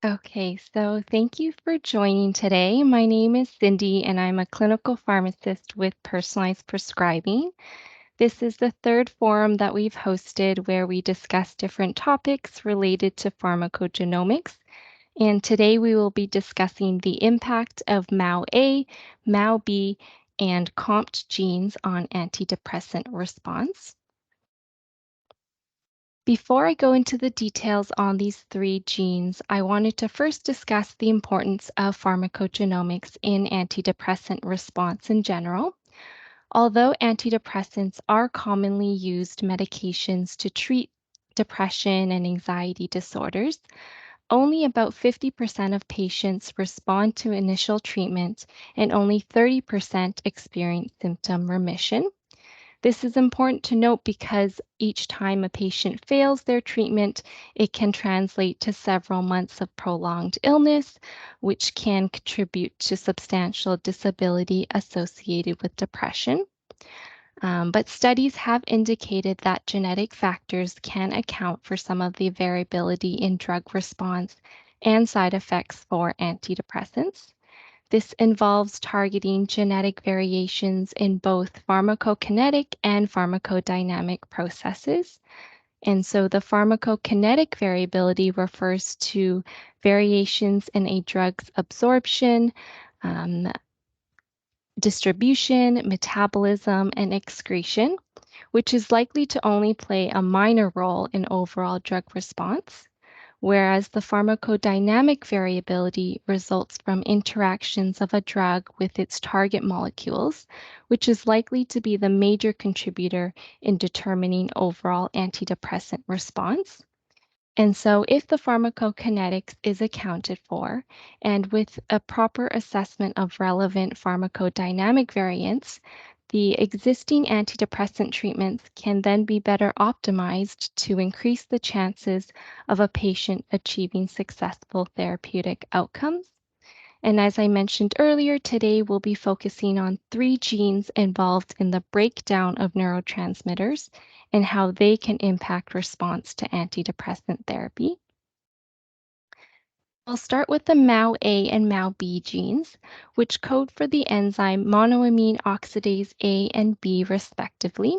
Okay, so thank you for joining today. My name is Cindy, and I'm a clinical pharmacist with personalized prescribing. This is the third forum that we've hosted where we discuss different topics related to pharmacogenomics. And today we will be discussing the impact of MAOA, MAOB, and COMT genes on antidepressant response. Before I go into the details on these three genes, I wanted to first discuss the importance of pharmacogenomics in antidepressant response in general. Although antidepressants are commonly used medications to treat depression and anxiety disorders, only about 50% of patients respond to initial treatment and only 30% experience symptom remission. This is important to note because each time a patient fails their treatment, it can translate to several months of prolonged illness, which can contribute to substantial disability associated with depression. But studies have indicated that genetic factors can account for some of the variability in drug response and side effects for antidepressants. This involves targeting genetic variations in both pharmacokinetic and pharmacodynamic processes. And so the pharmacokinetic variability refers to variations in a drug's absorption, um, distribution, metabolism, and excretion, which is likely to only play a minor role in overall drug response, whereas the pharmacodynamic variability results from interactions of a drug with its target molecules, which is likely to be the major contributor in determining overall antidepressant response. And so, if the pharmacokinetics is accounted for, and with a proper assessment of relevant pharmacodynamic variants, the existing antidepressant treatments can then be better optimized to increase the chances of a patient achieving successful therapeutic outcomes. And as I mentioned earlier, today we'll be focusing on three genes involved in the breakdown of neurotransmitters and how they can impact response to antidepressant therapy. I'll start with the MAOA and MAOB genes, which code for the enzyme monoamine oxidase A and B, respectively.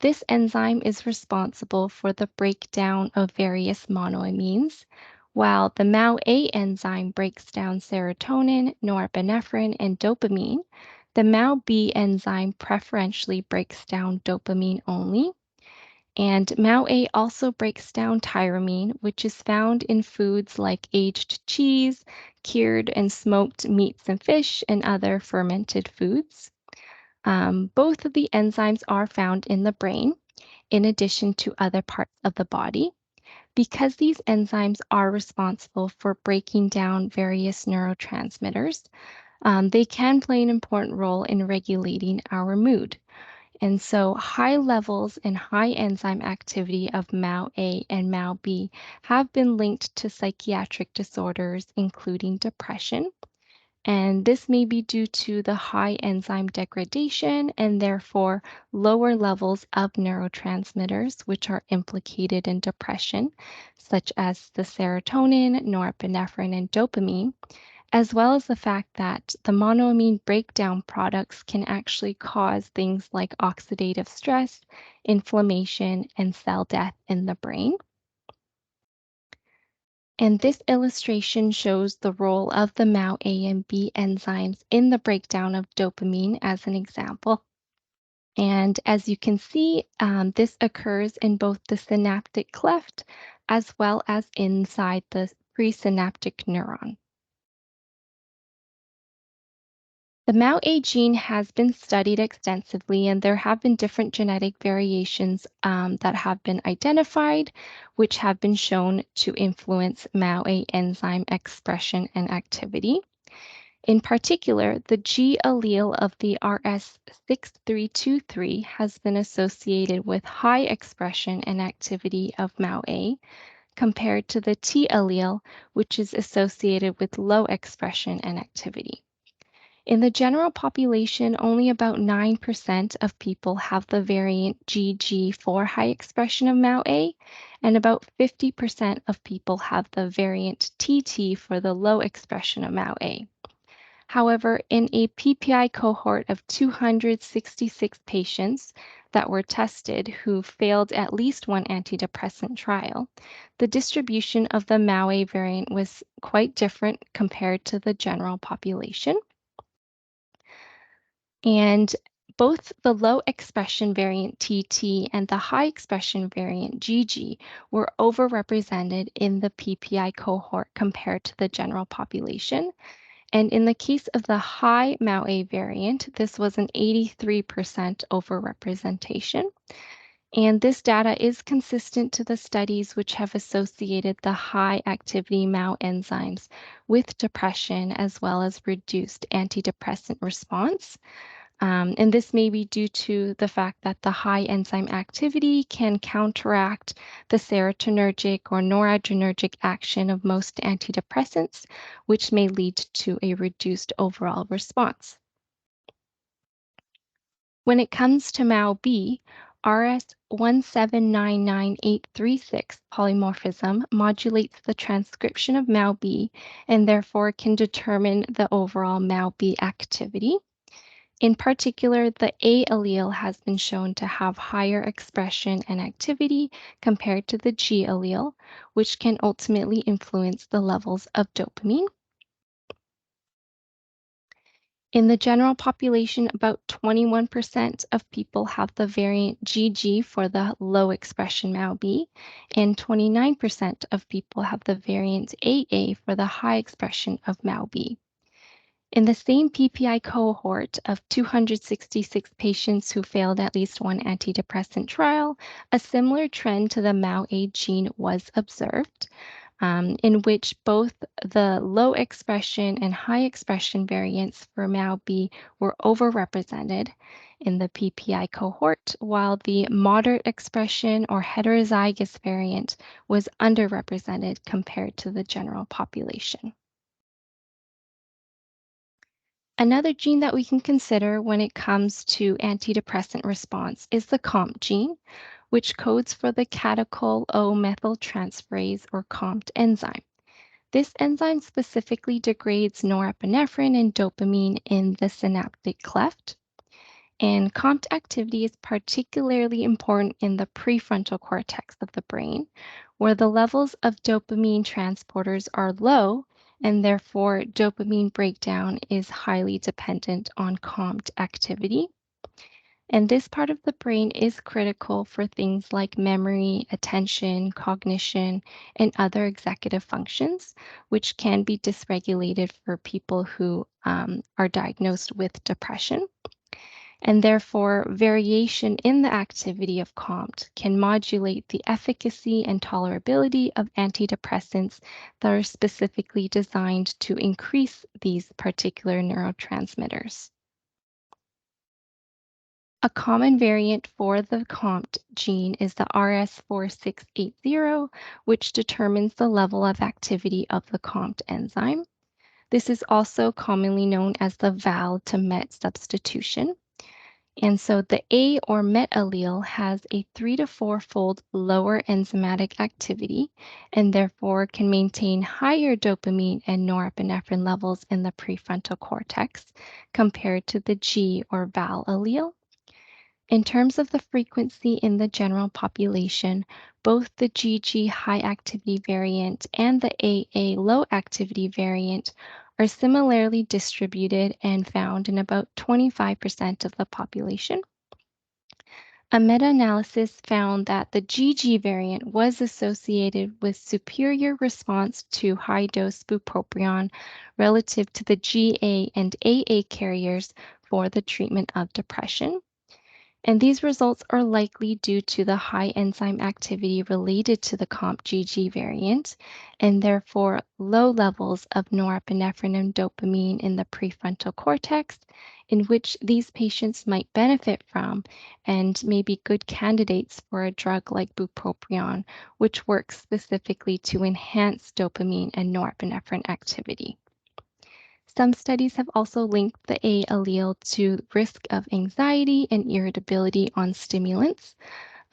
This enzyme is responsible for the breakdown of various monoamines, while the MAOA enzyme breaks down serotonin, norepinephrine, and dopamine. The MAOB enzyme preferentially breaks down dopamine only. And MAOA also breaks down tyramine, which is found in foods like aged cheese, cured and smoked meats and fish, and other fermented foods. Both of the enzymes are found in the brain, in addition to other parts of the body. Because these enzymes are responsible for breaking down various neurotransmitters, they can play an important role in regulating our mood. And so high levels and high enzyme activity of MAO-A and MAO-B have been linked to psychiatric disorders, including depression. And this may be due to the high enzyme degradation and therefore lower levels of neurotransmitters, which are implicated in depression, such as the serotonin, norepinephrine, and dopamine, as well as the fact that the monoamine breakdown products can actually cause things like oxidative stress, inflammation, and cell death in the brain. And this illustration shows the role of the MAO-A and B enzymes in the breakdown of dopamine as an example. And as you can see, this occurs in both the synaptic cleft as well as inside the presynaptic neuron. The MAO-A gene has been studied extensively, and there have been different genetic variations that have been identified, which have been shown to influence MAO-A enzyme expression and activity. In particular, the G allele of the RS6323 has been associated with high expression and activity of MAO-A, compared to the T allele, which is associated with low expression and activity. In the general population, only about 9% of people have the variant GG for high expression of MAOA, and about 50% of people have the variant TT for the low expression of MAOA. However, in a PPI cohort of 266 patients that were tested who failed at least one antidepressant trial, the distribution of the MAOA variant was quite different compared to the general population. And both the low expression variant TT and the high expression variant GG were overrepresented in the PPI cohort compared to the general population. And in the case of the high MAOA variant, this was an 83% overrepresentation. And this data is consistent to the studies which have associated the high activity MAO enzymes with depression as well as reduced antidepressant response. And this may be due to the fact that the high enzyme activity can counteract the serotonergic or noradrenergic action of most antidepressants, which may lead to a reduced overall response. When it comes to MAOB, RS1799836 polymorphism modulates the transcription of MAOB and therefore can determine the overall MAOB activity. In particular, the A allele has been shown to have higher expression and activity compared to the G allele, which can ultimately influence the levels of dopamine. In the general population, about 21% of people have the variant GG for the low expression MAOB, and 29% of people have the variant AA for the high expression of MAOB. In the same PPI cohort of 266 patients who failed at least one antidepressant trial, a similar trend to the MAOA gene was observed, in which both the low expression and high expression variants for MAOB were overrepresented in the PPI cohort, while the moderate expression or heterozygous variant was underrepresented compared to the general population. Another gene that we can consider when it comes to antidepressant response is the COMT gene, which codes for the Catechol-O-Methyltransferase or COMT enzyme. This enzyme specifically degrades norepinephrine and dopamine in the synaptic cleft. And COMT activity is particularly important in the prefrontal cortex of the brain, where the levels of dopamine transporters are low, and therefore dopamine breakdown is highly dependent on COMT activity. And this part of the brain is critical for things like memory, attention, cognition, and other executive functions, which can be dysregulated for people who are diagnosed with depression. And therefore, variation in the activity of COMT can modulate the efficacy and tolerability of antidepressants that are specifically designed to increase these particular neurotransmitters. A common variant for the COMT gene is the RS4680, which determines the level of activity of the COMT enzyme. This is also commonly known as the VAL to MET substitution. And so the A or MET allele has a 3 to 4-fold lower enzymatic activity and therefore can maintain higher dopamine and norepinephrine levels in the prefrontal cortex compared to the G or VAL allele. In terms of the frequency in the general population, both the GG high activity variant and the AA low activity variant are similarly distributed and found in about 25% of the population. A meta-analysis found that the GG variant was associated with superior response to high-dose bupropion relative to the GA and AA carriers for the treatment of depression. And these results are likely due to the high enzyme activity related to the COMT-GG variant, and therefore low levels of norepinephrine and dopamine in the prefrontal cortex, in which these patients might benefit from and may be good candidates for a drug like bupropion, which works specifically to enhance dopamine and norepinephrine activity. Some studies have also linked the A allele to risk of anxiety and irritability on stimulants,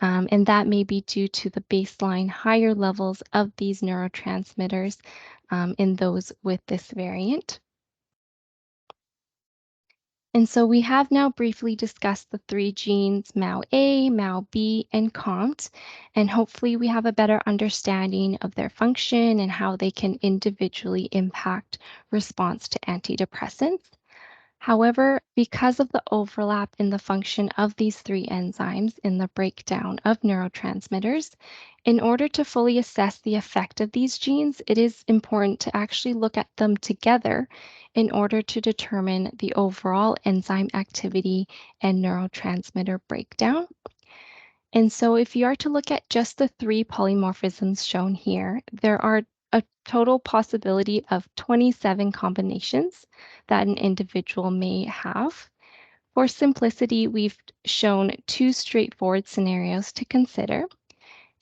and that may be due to the baseline higher levels of these neurotransmitters in those with this variant. And so we have now briefly discussed the three genes MAOA, MAOB, and COMT, and hopefully we have a better understanding of their function and how they can individually impact response to antidepressants. However, because of the overlap in the function of these three enzymes in the breakdown of neurotransmitters, in order to fully assess the effect of these genes, it is important to actually look at them together in order to determine the overall enzyme activity and neurotransmitter breakdown. And so if you are to look at just the three polymorphisms shown here, there are a total possibility of 27 combinations that an individual may have. For simplicity, we've shown two straightforward scenarios to consider.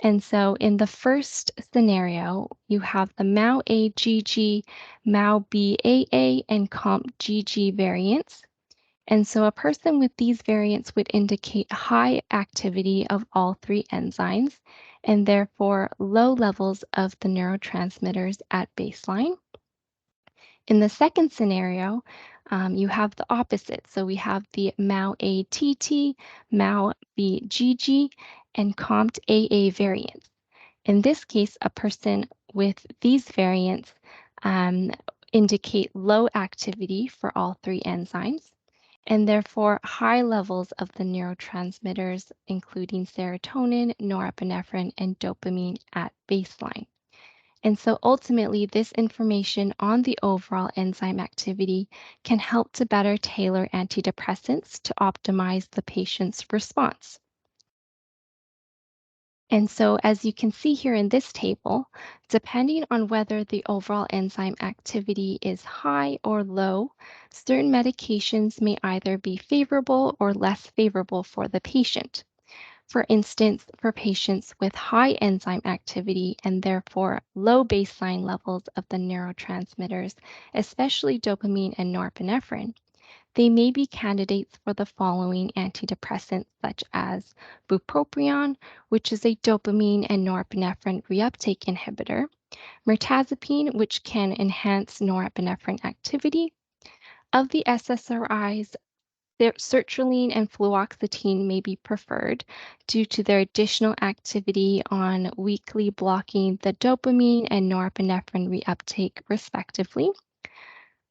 And so in the first scenario, you have the MAO-A-GG, MAO-B-AA, and COMT-GG variants. And so a person with these variants would indicate high activity of all three enzymes and therefore low levels of the neurotransmitters at baseline. In the second scenario, you have the opposite. So we have the MAO-ATT, MAO-BGG, and COMT-AA variants. In this case, a person with these variants indicate low activity for all three enzymes and therefore high levels of the neurotransmitters, including serotonin, norepinephrine, and dopamine at baseline. And so ultimately, this information on the overall enzyme activity can help to better tailor antidepressants to optimize the patient's response. And so as you can see here in this table, depending on whether the overall enzyme activity is high or low, certain medications may either be favorable or less favorable for the patient. For instance, for patients with high enzyme activity and therefore low baseline levels of the neurotransmitters, especially dopamine and norepinephrine, they may be candidates for the following antidepressants, such as bupropion, which is a dopamine and norepinephrine reuptake inhibitor, mirtazapine, which can enhance norepinephrine activity. Of the SSRIs, sertraline and fluoxetine may be preferred due to their additional activity on weakly blocking the dopamine and norepinephrine reuptake, respectively.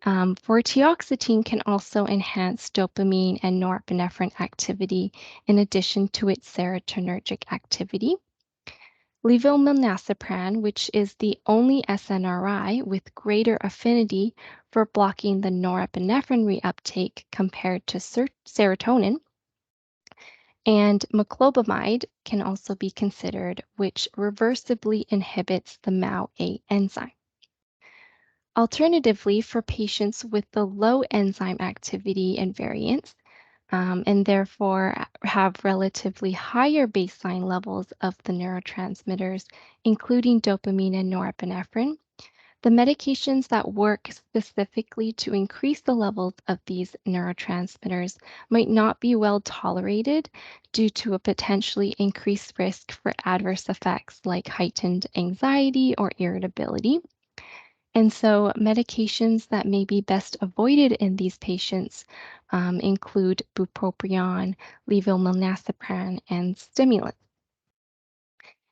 Vortioxetine can also enhance dopamine and norepinephrine activity in addition to its serotonergic activity. Levolmenazepam, which is the only SNRI with greater affinity for blocking the norepinephrine reuptake compared to serotonin, and moclobemide can also be considered, which reversibly inhibits the MAOA enzyme. Alternatively, for patients with the low enzyme activity and variants, and therefore have relatively higher baseline levels of the neurotransmitters, including dopamine and norepinephrine, the medications that work specifically to increase the levels of these neurotransmitters might not be well tolerated due to a potentially increased risk for adverse effects like heightened anxiety or irritability. And so medications that may be best avoided in these patients include bupropion, levolmenazepam, and stimulants.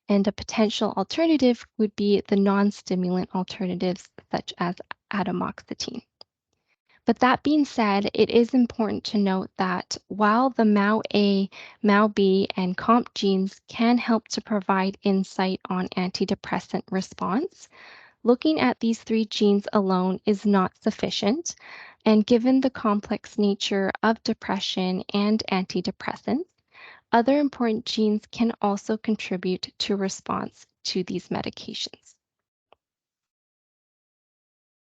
And a potential alternative would be the non-stimulant alternatives such as atomoxetine. But that being said, it is important to note that while the MAO-A, MAO-B, and COMT genes can help to provide insight on antidepressant response, looking at these three genes alone is not sufficient, and given the complex nature of depression and antidepressants, other important genes can also contribute to response to these medications.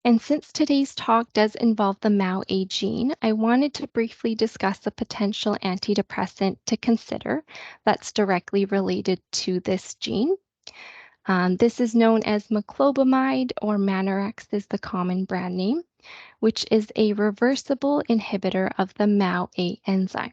And since today's talk does involve the MAO-A gene, I wanted to briefly discuss a potential antidepressant to consider that's directly related to this gene. This is known as Moclobemide, or Manorex is the common brand name, which is a reversible inhibitor of the MAOA enzyme.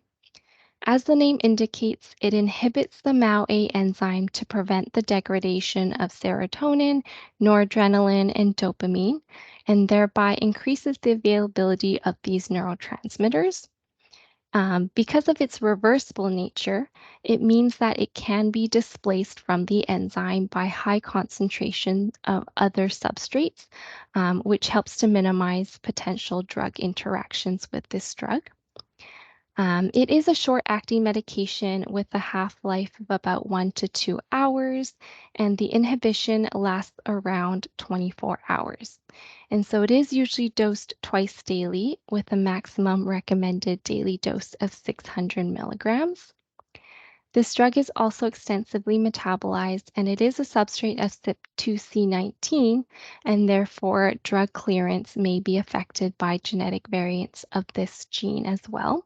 As the name indicates, it inhibits the MAOA enzyme to prevent the degradation of serotonin, noradrenaline, and dopamine, and thereby increases the availability of these neurotransmitters. Because of its reversible nature, it means that it can be displaced from the enzyme by high concentration of other substrates, which helps to minimize potential drug interactions with this drug. It is a short-acting medication with a half-life of about 1 to 2 hours, and the inhibition lasts around 24 hours. And so it is usually dosed twice daily with a maximum recommended daily dose of 600 milligrams. This drug is also extensively metabolized, and it is a substrate of CYP2C19, and therefore drug clearance may be affected by genetic variants of this gene as well.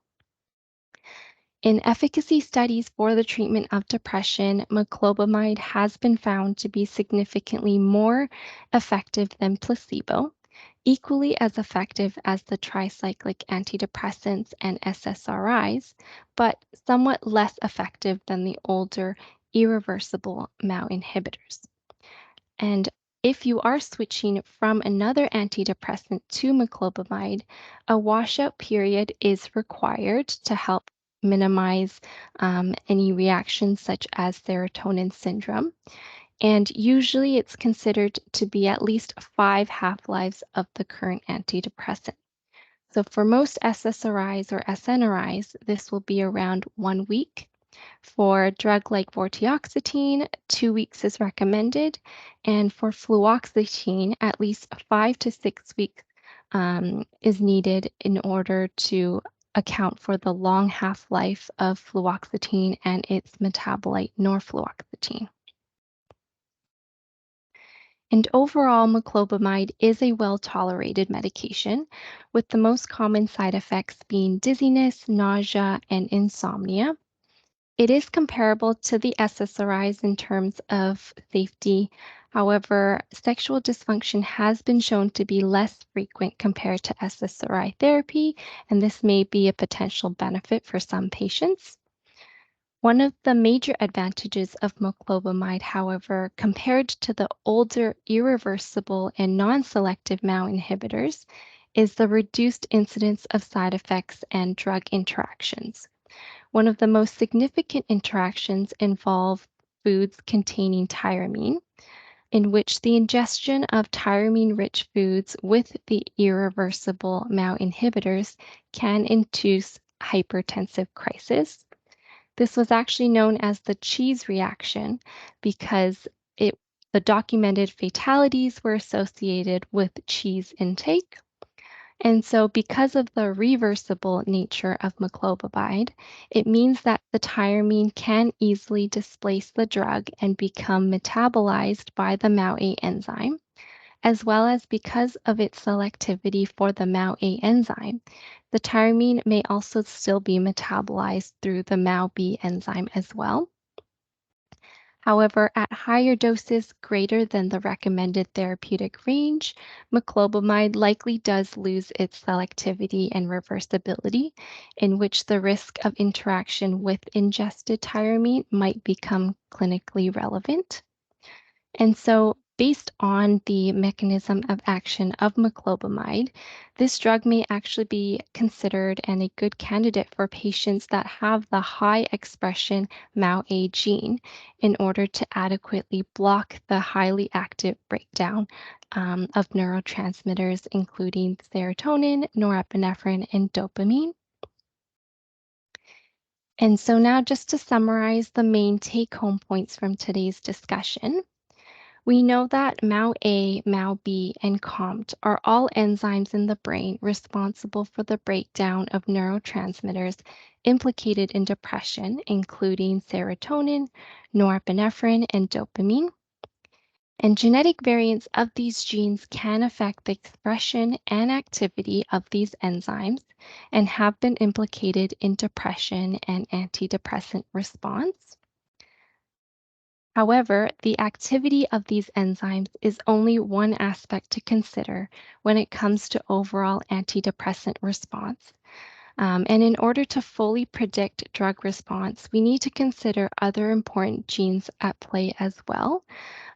In efficacy studies for the treatment of depression, moclobemide has been found to be significantly more effective than placebo, equally as effective as the tricyclic antidepressants and SSRIs, but somewhat less effective than the older irreversible MAO inhibitors. And if you are switching from another antidepressant to moclobemide, a washout period is required to help minimize any reactions such as serotonin syndrome. And usually it's considered to be at least 5 half-lives of the current antidepressant. So for most SSRIs or SNRIs, this will be around 1 week. For a drug like vortioxetine, 2 weeks is recommended, and for fluoxetine, at least 5 to 6 weeks is needed in order to account for the long half-life of fluoxetine and its metabolite norfluoxetine. And overall, moclobemide is a well-tolerated medication, with the most common side effects being dizziness, nausea, and insomnia. It is comparable to the SSRIs in terms of safety. However, sexual dysfunction has been shown to be less frequent compared to SSRI therapy, and this may be a potential benefit for some patients. One of the major advantages of moclobemide, however, compared to the older irreversible and non-selective MAO inhibitors, is the reduced incidence of side effects and drug interactions. One of the most significant interactions involve foods containing tyramine, in which the ingestion of tyramine-rich foods with the irreversible MAO inhibitors can induce hypertensive crisis. This was actually known as the cheese reaction because the documented fatalities were associated with cheese intake. And so, because of the reversible nature of moclobemide, it means that the tyramine can easily displace the drug and become metabolized by the MAOA enzyme, as well as because of its selectivity for the MAOA enzyme. The tyramine may also still be metabolized through the MAOB enzyme as well. However, at higher doses greater than the recommended therapeutic range, moclobemide likely does lose its selectivity and reversibility, in which the risk of interaction with ingested tyramine might become clinically relevant. And so, based on the mechanism of action of moclobemide, this drug may actually be considered and a good candidate for patients that have the high expression MAOA gene in order to adequately block the highly active breakdown of neurotransmitters, including serotonin, norepinephrine, and dopamine. And so now just to summarize the main take-home points from today's discussion. We know that MAOA, MAOB, and COMT are all enzymes in the brain responsible for the breakdown of neurotransmitters implicated in depression, including serotonin, norepinephrine, and dopamine. And genetic variants of these genes can affect the expression and activity of these enzymes and have been implicated in depression and antidepressant response. However, the activity of these enzymes is only one aspect to consider when it comes to overall antidepressant response. And in order to fully predict drug response, we need to consider other important genes at play as well,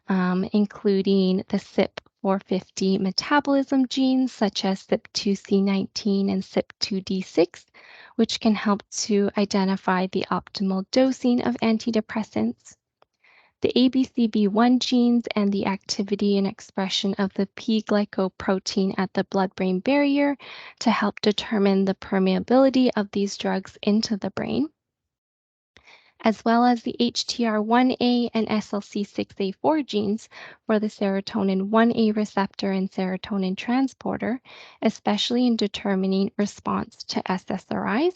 including the CYP450 metabolism genes such as CYP2C19 and CYP2D6, which can help to identify the optimal dosing of antidepressants. The ABCB1 genes and the activity and expression of the P-glycoprotein at the blood-brain barrier to help determine the permeability of these drugs into the brain, as well as the HTR1A and SLC6A4 genes for the serotonin 1A receptor and serotonin transporter, especially in determining response to SSRIs.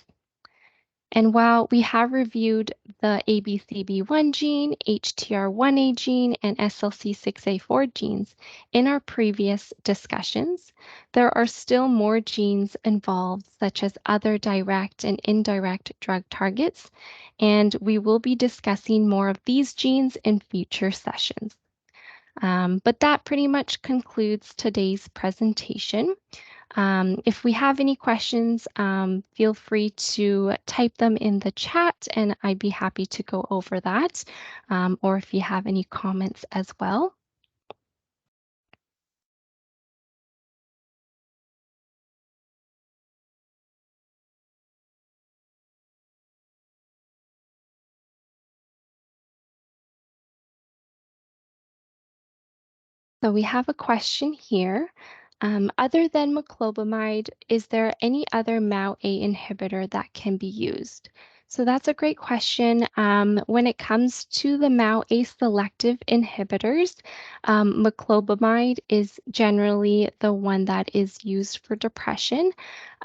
And while we have reviewed the ABCB1 gene, HTR1A gene, and SLC6A4 genes in our previous discussions, there are still more genes involved, such as other direct and indirect drug targets, and we will be discussing more of these genes in future sessions. But that pretty much concludes today's presentation. If we have any questions, feel free to type them in the chat and I'd be happy to go over that, or if you have any comments as well. So we have a question here. Other than moclobemide, is there any other MAOA inhibitor that can be used? So that's a great question. When it comes to the MAOA selective inhibitors, moclobemide is generally the one that is used for depression.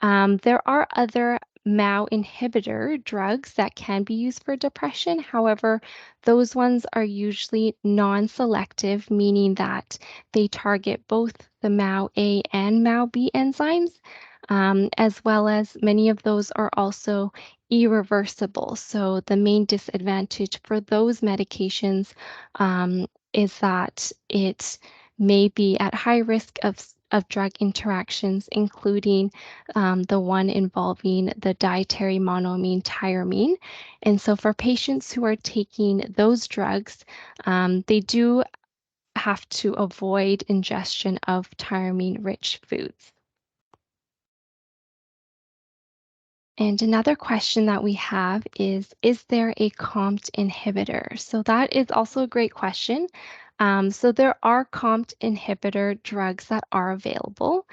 There are other MAO inhibitor drugs that can be used for depression. However, those ones are usually non-selective, meaning that they target both the MAOA and MAOB enzymes, as well as many of those are also irreversible. So the main disadvantage for those medications is that it may be at high risk of drug interactions, including the one involving the dietary monoamine tyramine. And so for patients who are taking those drugs, they do have to avoid ingestion of tyramine-rich foods. And another question that we have is there a COMT inhibitor? So that is also a great question. So there are COMT inhibitor drugs that are available.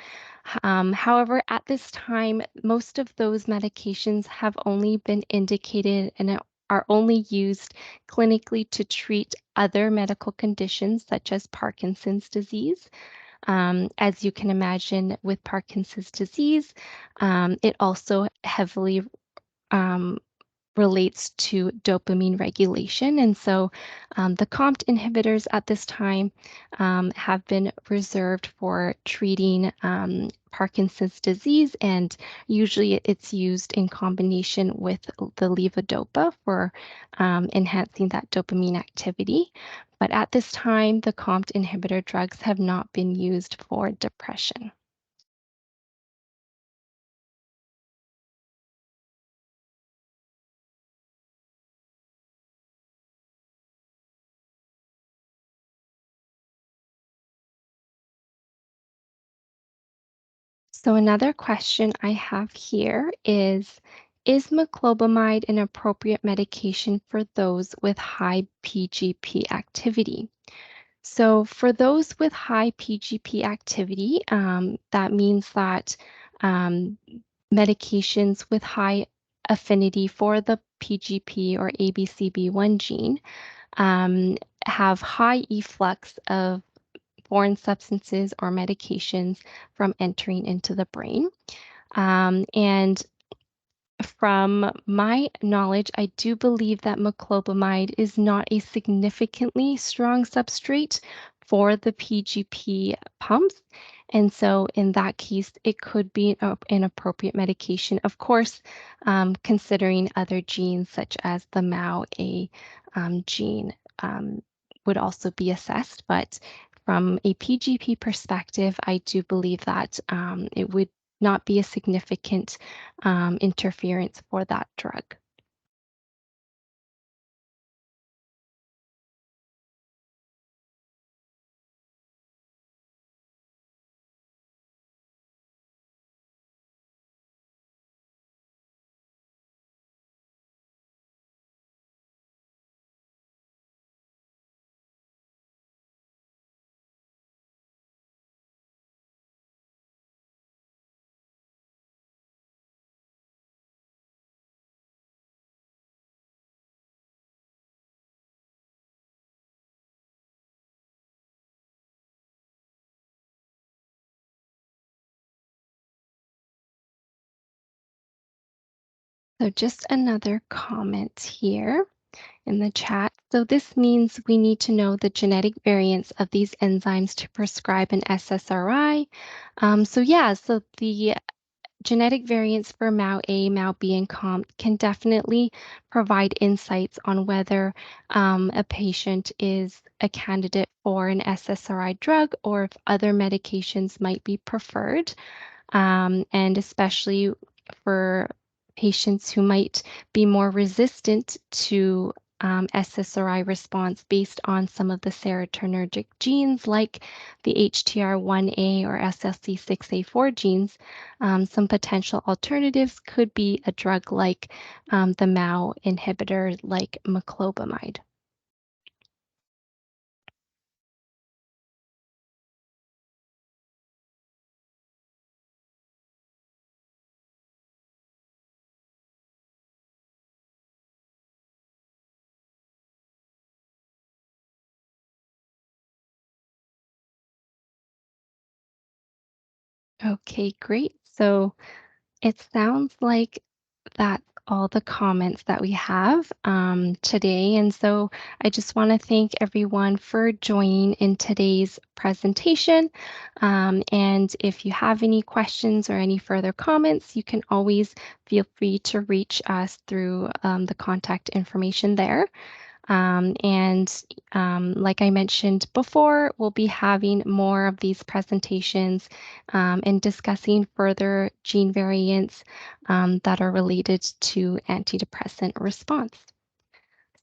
However, at this time, most of those medications have only been indicated and are only used clinically to treat other medical conditions such as Parkinson's disease. As you can imagine, with Parkinson's disease, it also heavily relates to dopamine regulation. And so the COMT inhibitors at this time have been reserved for treating Parkinson's disease, and usually it's used in combination with the levodopa for enhancing that dopamine activity. But at this time, the COMT inhibitor drugs have not been used for depression. So another question I have here is moclobemide an appropriate medication for those with high PGP activity? So for those with high PGP activity, that means that medications with high affinity for the PGP or ABCB1 gene have high efflux of foreign substances or medications from entering into the brain. And from my knowledge, I do believe that moclobemide is not a significantly strong substrate for the PGP pumps. And so in that case, it could be an appropriate medication. Of course, considering other genes such as the MAOA gene would also be assessed. But from a PGP perspective, I do believe that it would not be a significant interference for that drug. So, just another comment here in the chat. So, this means we need to know the genetic variants of these enzymes to prescribe an SSRI. So the genetic variants for MAOA, MAOB, and COMT can definitely provide insights on whether a patient is a candidate for an SSRI drug or if other medications might be preferred, and especially for patients who might be more resistant to SSRI response based on some of the serotonergic genes like the HTR1A or SLC6A4 genes. Some potential alternatives could be a drug like the MAO inhibitor like Moclobemide. Okay, great. So it sounds like that's all the comments that we have today. And so I just want to thank everyone for joining in today's presentation. And if you have any questions or any further comments, you can always feel free to reach us through the contact information there. Like I mentioned before, we'll be having more of these presentations and discussing further gene variants that are related to antidepressant response.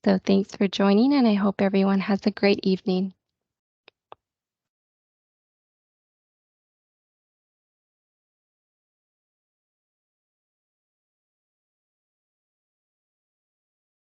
So thanks for joining, and I hope everyone has a great evening.